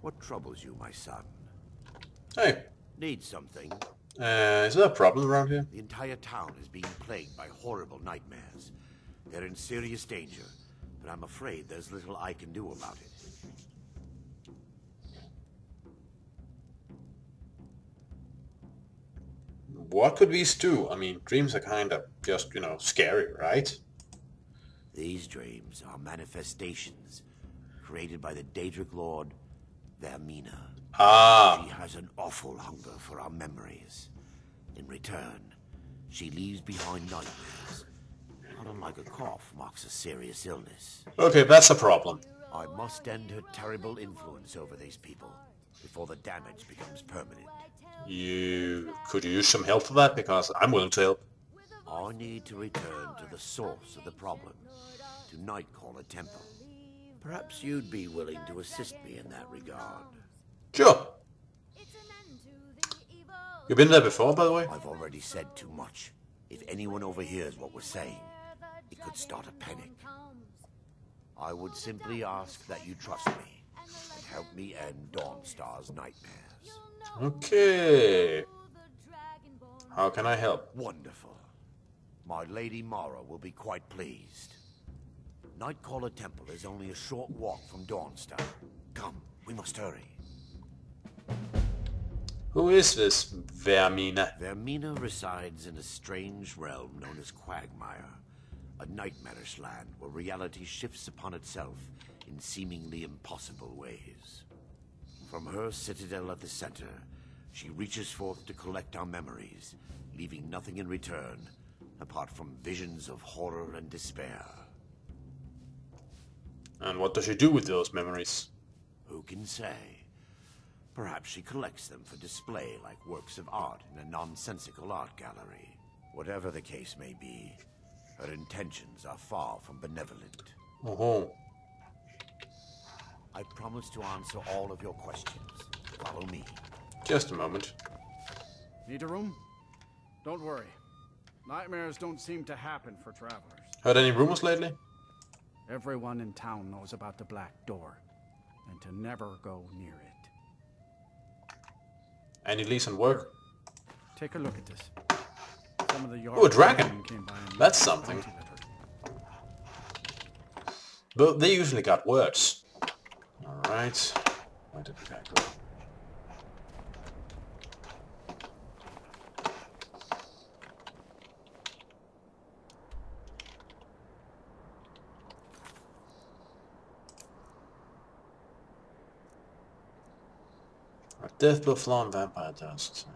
What troubles you, my son? Hey, Need something? is there a problem around here? The entire town is being plagued by horrible nightmares. They're in serious danger, but I'm afraid there's little I can do about it. What could these do? I mean, dreams are kind of just, you know, scary, right? These dreams are manifestations created by the Daedric Lord, Vermina. Ah, She has an awful hunger for our memories. In return, she leaves behind nightmares. Not unlike a cough marks a serious illness. okay, that's a problem. I must end her terrible influence over these people before the damage becomes permanent. You could use some help for that, because I'm willing to help. I need to return to the source of the problem, to Nightcaller Temple. Perhaps you'd be willing to assist me in that regard. Sure. You've been there before, by the way? I've already said too much. If anyone overhears what we're saying, it could start a panic. I would simply ask that you trust me and help me end Dawnstar's nightmares. Okay. How can I help? Wonderful. My Lady Mara will be quite pleased. Nightcaller Temple is only a short walk from Dawnstar. Come, we must hurry. Who is this Vermina? Vermina resides in a strange realm known as Quagmire, a nightmarish land where reality shifts upon itself in seemingly impossible ways. From her citadel at the center, she reaches forth to collect our memories, leaving nothing in return apart from visions of horror and despair. And what does she do with those memories? Who can say? Perhaps she collects them for display like works of art in a nonsensical art gallery. Whatever the case may be, her intentions are far from benevolent. Oh. I promise to answer all of your questions. Follow me. Just a moment. Need a room? Don't worry. Nightmares don't seem to happen for travelers. Heard any rumors lately? Everyone in town knows about the Black Door, and to never go near it. Any leads on work? Take a look at this. Some of the Ooh, a dragon. came by and That's left something. bounty letter. But they usually got words. Alright. Where did the guy go? Death blow flawn vampire dust.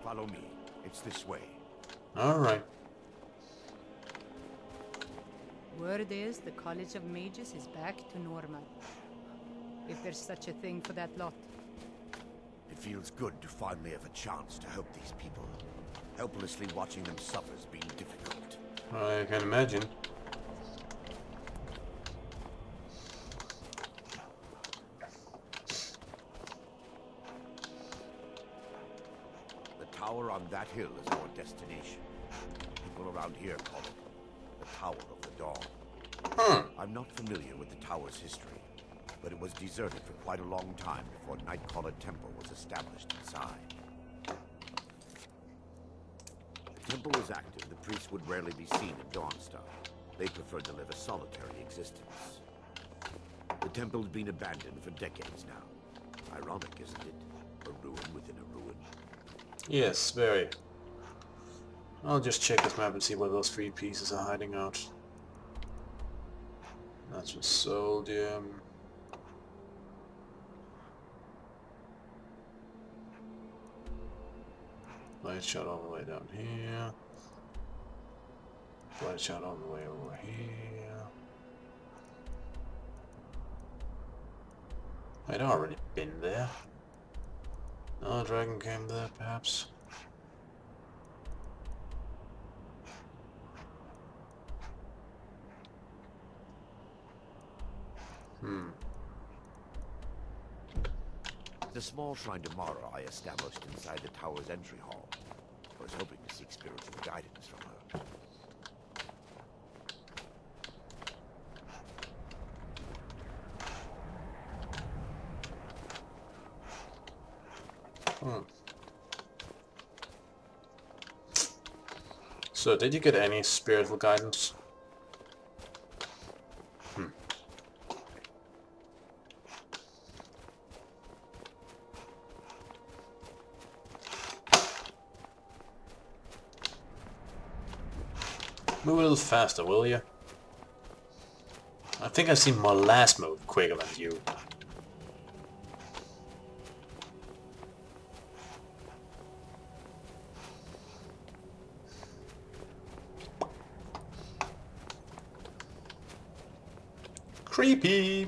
Follow me. It's this way. Alright. Word is the College of Mages is back to normal. If there's such a thing for that lot. It feels good to finally have a chance to help these people. Helplessly watching them suffer has been difficult. I can imagine. The tower on that hill is our destination. People around here call it the Tower of the Dawn. I'm not familiar with the tower's history, but it was deserted for quite a long time before Nightcaller Temple was established inside. The temple was active, the priests would rarely be seen at Dawnstar. They preferred to live a solitary existence. The temple's been abandoned for decades now. Ironic, isn't it? A ruin within a ruin. Yes, very. I'll just check this map and see where those three pieces are hiding out. That's with sodium. Light shot all the way down here. Light shot all the way over here. I'd already been there. Oh, dragon came there, perhaps. The small shrine to Mara I established inside the tower's entry hall. I was hoping to seek spiritual guidance from her. So, did you get any spiritual guidance? Move a little faster, will you? I think I've seen my last move quicker than you. Creepy!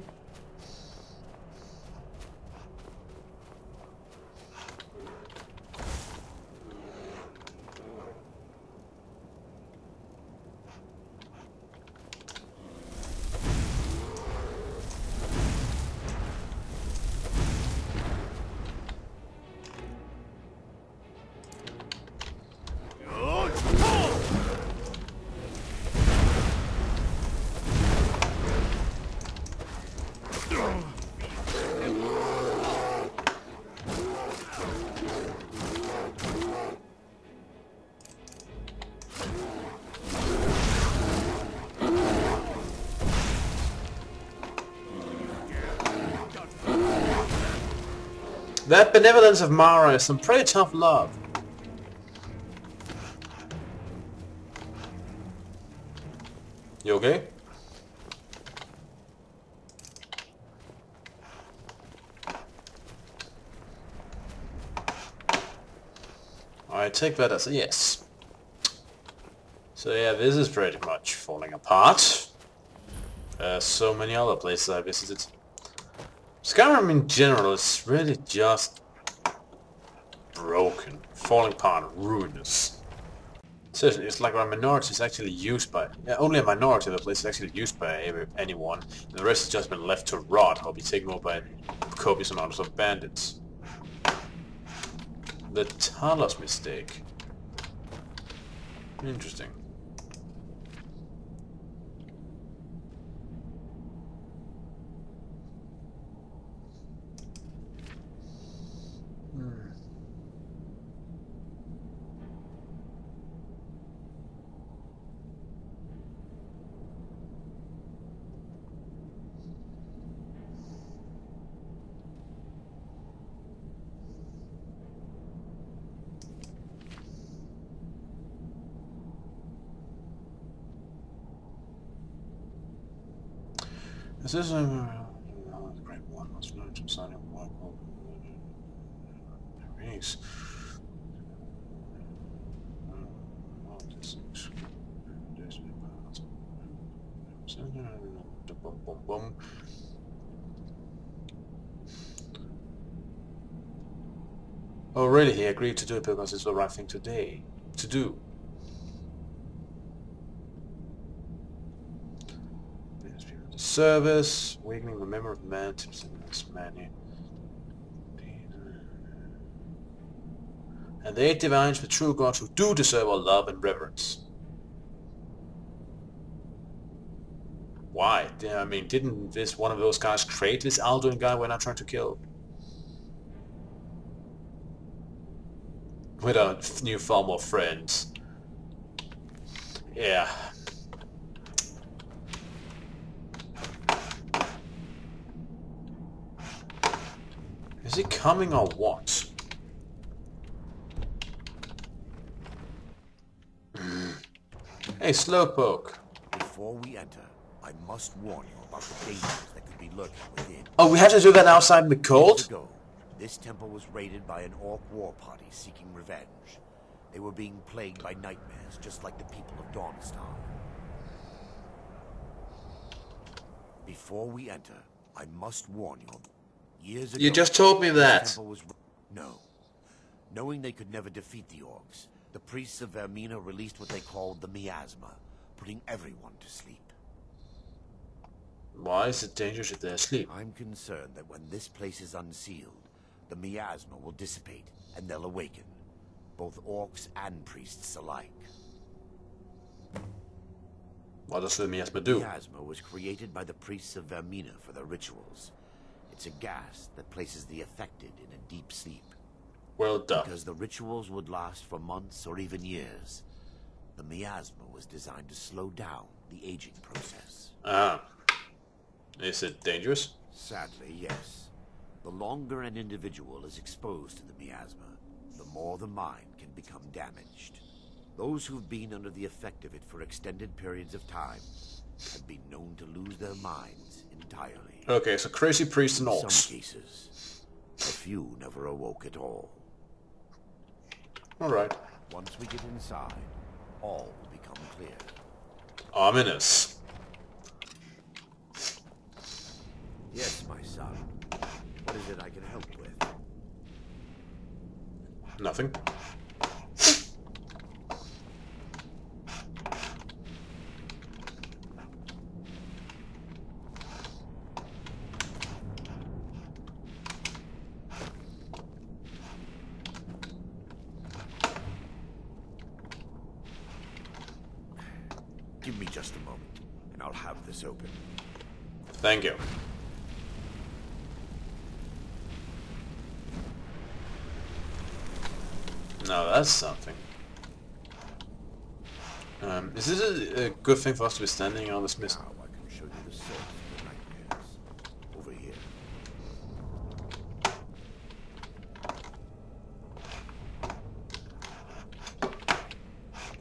That benevolence of Mara is some pretty tough love. You okay? I take that as a yes. So yeah, this is pretty much falling apart. So many other places I visited. Skyrim in general is really just broken, falling apart, ruinous. Seriously, it's like a minority is actually used by... Yeah, only a minority of the place is actually used by anyone, and the rest has just been left to rot or be taken over by copious amounts of bandits. The Talos mistake. Interesting. Is this a great one? Let's learn some sign of Michael. Race. Oh, really? He agreed to do it because it's the right thing to do. Service, awakening the memory of man, tips in this many. And the 8 divines, the true gods who do deserve our love and reverence. Why? I mean, didn't this one of those guys create this Alduin guy we're not trying to kill? With our new far more friends. Yeah. Is he coming or what? Hey, Slowpoke. Before we enter, I must warn you about the dangers that could be lurking within. Oh, we have to do that outside in the cold? Years ago, this temple was raided by an orc war party seeking revenge. They were being plagued by nightmares, just like the people of Dawnstar. Before we enter, I must warn you. Years ago, You just told me that. No, Knowing they could never defeat the orcs, the priests of Vermina released what they called the miasma, putting everyone to sleep. Why is it dangerous if they're asleep? I'm concerned that when this place is unsealed, the miasma will dissipate and they'll awaken, both orcs and priests alike. What does the miasma do? Miasma was created by the priests of Vermina for their rituals. It's a gas that places the affected in a deep sleep. Well done. Because the rituals would last for months or even years, the miasma was designed to slow down the aging process. Ah. Is it dangerous? Sadly, yes. The longer an individual is exposed to the miasma, the more the mind can become damaged. Those who've been under the effect of it for extended periods of time have been known to lose their minds entirely. Okay, so crazy priests and In orcs. some cases, a few never awoke at all. Alright. Once we get inside, all will become clear. Ominous. Yes, my son. What is it I can help with? Nothing. Give me just a moment, and I'll have this open. Thank you. Now that's something. Is this a good thing for us to be standing on this mist? Now I can show you the source of the nightmares. Over here.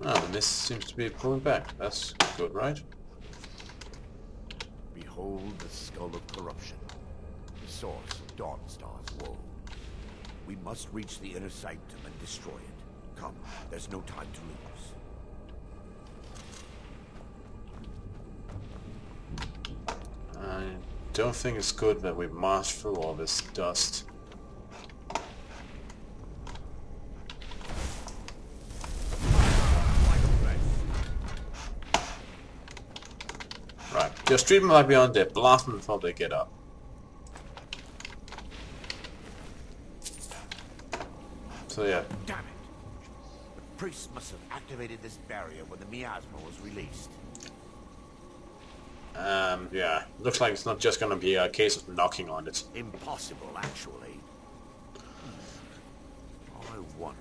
Oh, the mist seems to be pulling back. That's good, right? Behold the skull of corruption, the source of Dawnstar's woe. We must reach the inner sanctum and destroy it. Come, there's no time to lose. I don't think it's good that we march through all this dust. Right, just treat them like we're undead. Blast them before they get up. So yeah. Damn it! The priests must have activated this barrier when the miasma was released. Yeah. Looks like it's not just gonna be a case of knocking on it. Impossible, actually. I wonder.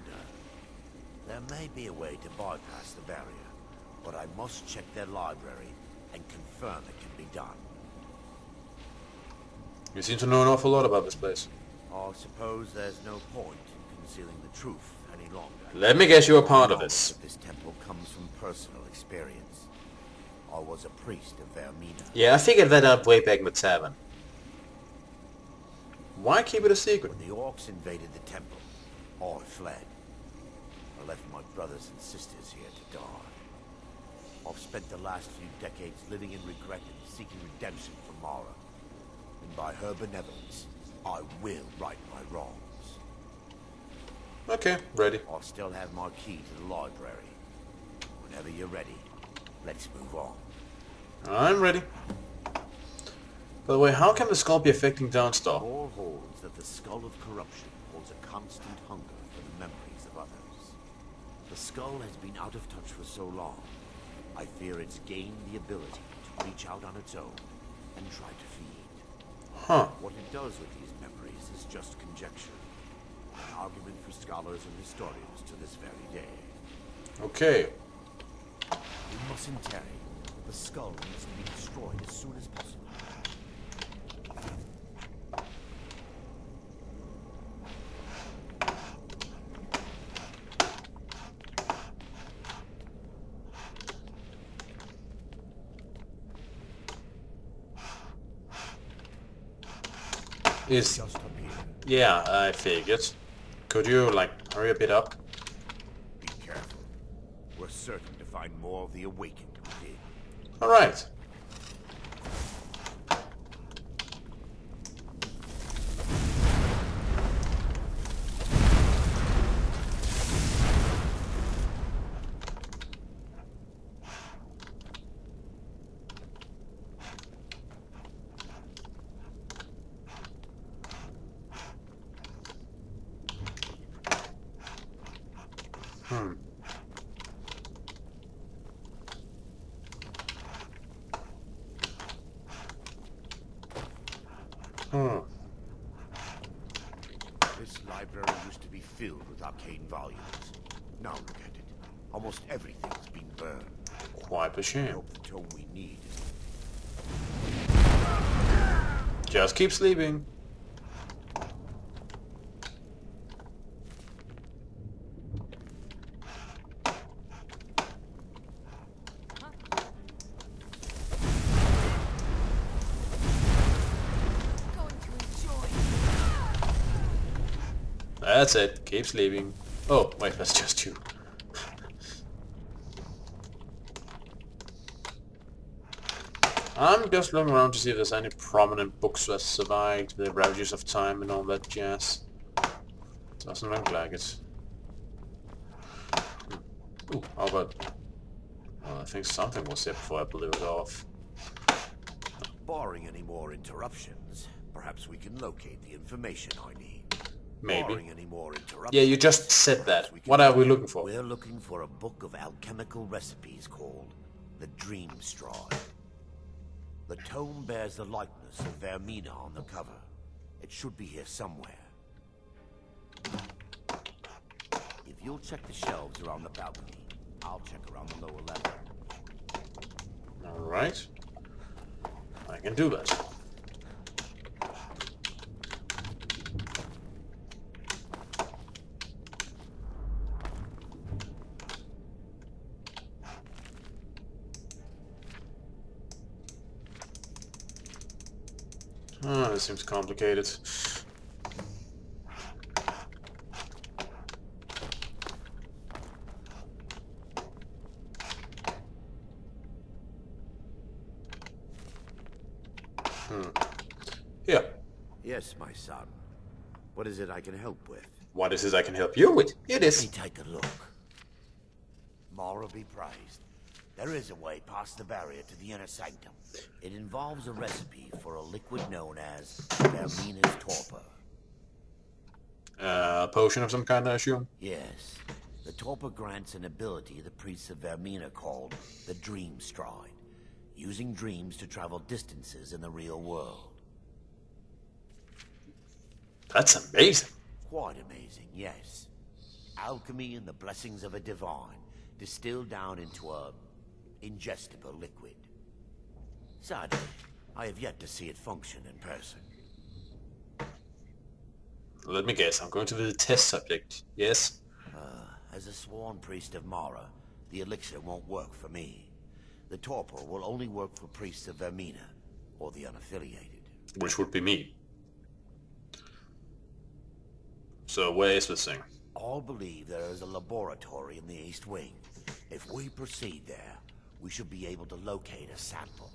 There may be a way to bypass the barrier, but I must check their library and confirm it can be done. You seem to know an awful lot about this place. I suppose there's no point in concealing the truth any longer. Let me guess you're a part of this. Knowledge this temple comes from personal experience. I was a priest of Vermina. Yeah, I figured that out way back in the tavern. Why keep it a secret? When the orcs invaded the temple, I fled. I left my brothers and sisters here to die. I've spent the last few decades living in regret and seeking redemption from Mara. And by her benevolence, I will right my wrongs. Okay, ready. I still have my key to the library. Whenever you're ready, let's move on. I'm ready. By the way, how can the skull be affecting Dawnstar? Lore holds that the skull of corruption holds a constant hunger for the memories of others. The skull has been out of touch for so long, I fear it's gained the ability to reach out on its own and try to feed. Huh. What it does with these memories is just conjecture. An argument for scholars and historians to this very day. Okay. We mustn't tarry. The skull needs to be destroyed as soon as possible. Is Just up here. yeah, I figured. Could you like hurry a bit up? Be careful. We're certain to find more of the awakened within. All right. This library used to be filled with arcane volumes. Now look at it. Almost everything's been burned. Quite a I shame. hope the tome we need is... Just keep sleeping. That's it. Keep sleeping. Oh, wait, that's just you. I'm just looking around to see if there's any prominent books that survived the ravages of time and all that jazz. Doesn't look like it. Ooh, how about... Well, I think something was there before I blew it off. Barring any more interruptions, perhaps we can locate the information I need. Maybe. Barring any more interruptions, Yeah, you just said that. perhaps we can What are we looking for? We're looking for a book of alchemical recipes called the Dream Stride. The tome bears the likeness of Vermina on the cover. It should be here somewhere. If you'll check the shelves around the balcony, I'll check around the lower level. Alright. I can do that. Oh, this seems complicated. Here. Yes, my son. What is it I can help with? What is it I can help you with? Here it Let me is. take a look. Mara be praised. There is a way past the barrier to the inner sanctum. It involves a recipe for a liquid known as Vermina's torpor. A potion of some kind, I assume? Yes, the torpor grants an ability the priests of Vermina called the Dream Stride, using dreams to travel distances in the real world. That's amazing. Quite amazing, yes. Alchemy and the blessings of a divine, distilled down into a ingestible liquid. Sadly, I have yet to see it function in person. Let me guess, I'm going to be the test subject. Yes? As a sworn priest of Mara, the elixir won't work for me. The torpor will only work for priests of Vermina, or the unaffiliated. Which would be me. So where is this thing? All believe there is a laboratory in the East Wing. If we proceed there, we should be able to locate a sample.